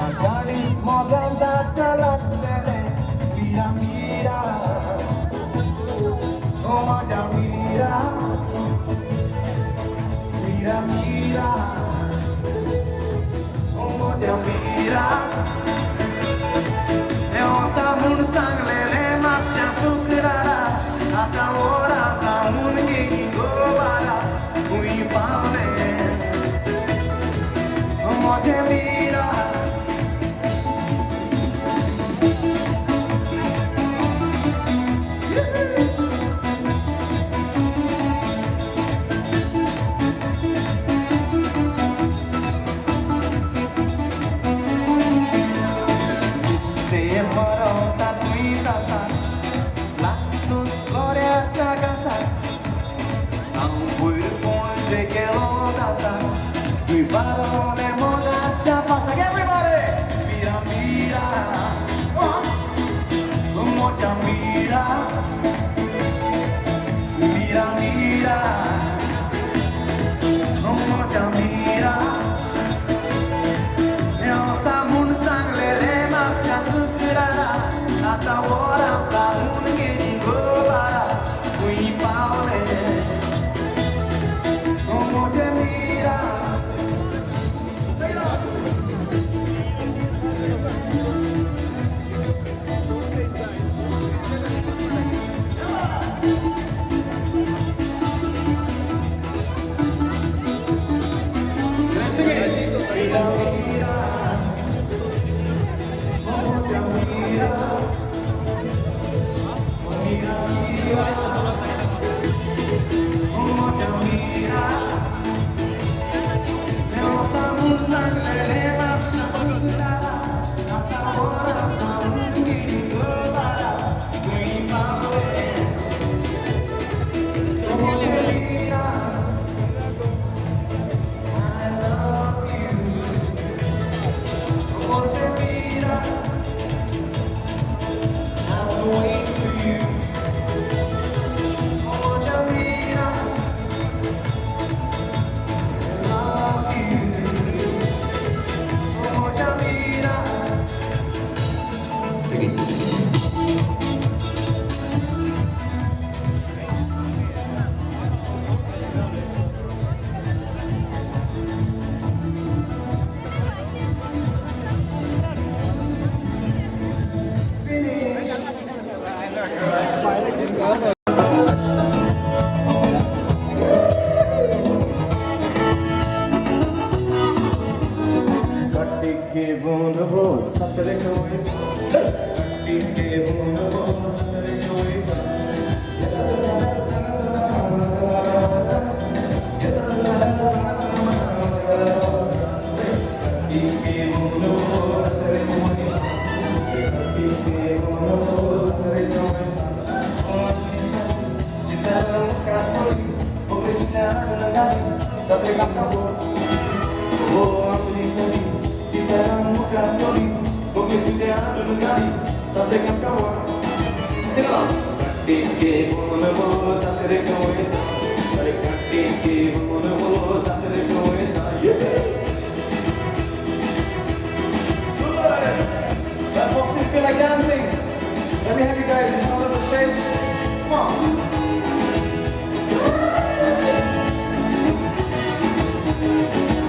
Gadis model tak jelas dede, mira-mira, oh macam mira, mira-mira, oh macam mira. Tamun sang lele maksya sukrara, ata ora samun gigi gobara, kui paune, oh macam mira. Varone monaccia passa che everybody mira mira mocha mira mira mira mocha mira eu tamun sang lele maksya sukrara ata ora samun gini gobara kui paune mocha mira. That folks feel like dancing. Let me have you guys all on the stage. Come on.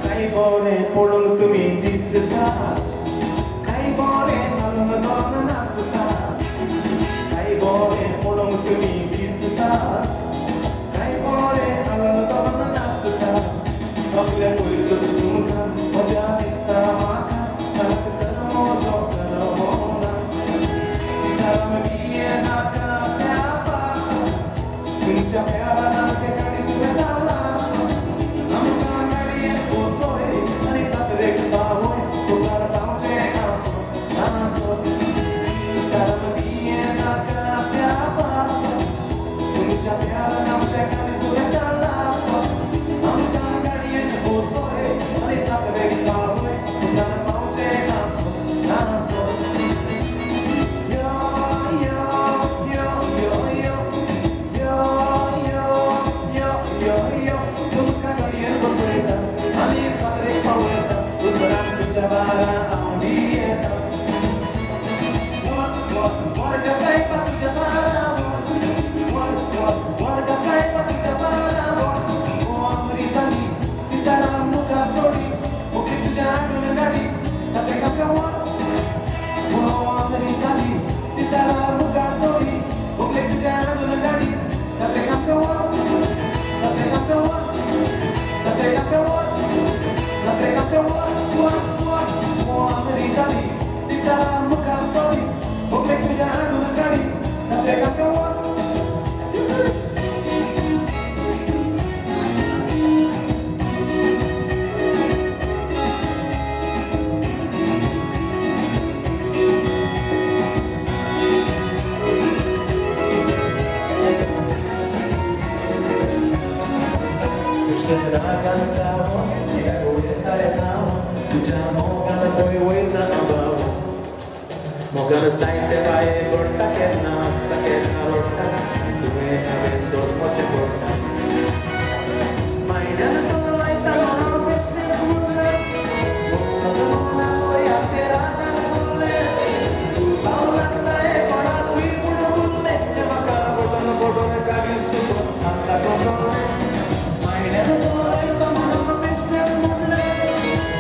Kaibone polong tumi di seta, kaibone nalung dona natseta, kaibone polong tumi di seta, kaibone nalung dona natseta. Mogę zajdę baje gorta jedna, stakiena rorta, tuwe na sos mocie gorta. Majna to lajta mona wysznie z górne, mocno zamona moja tierana górne. Paulata e kona tui puno górne, nie ma kara bodone kawistu, anta kodone. Majna to lajta mona wysznie z górne,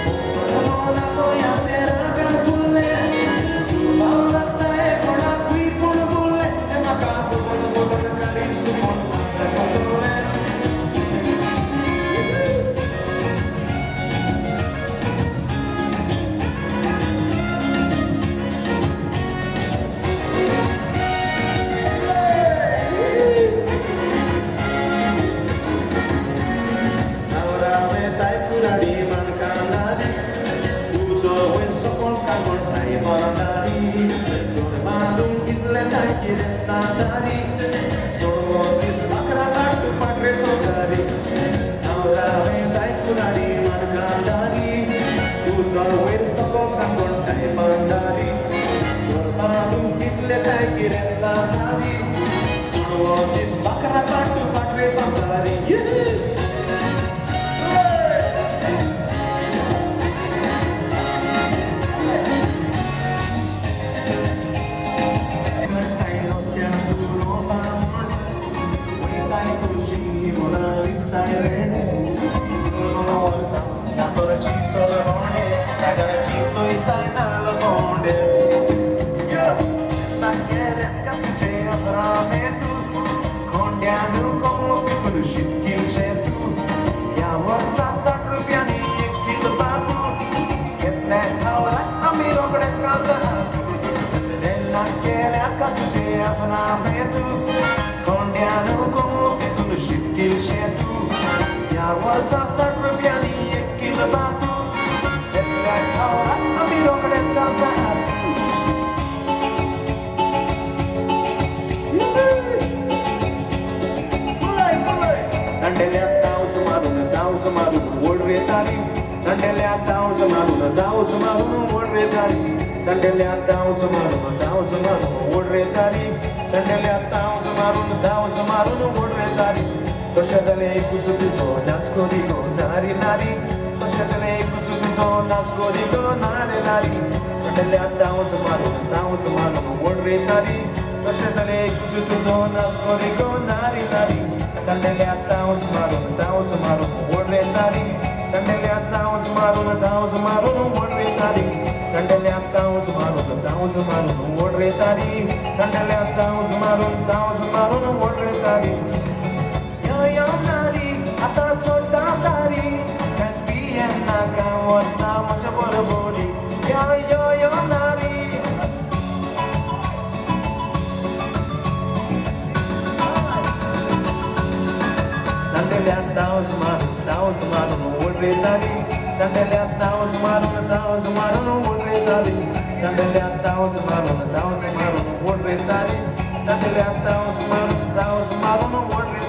mocno zamona moja tierana górne.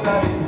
Thousand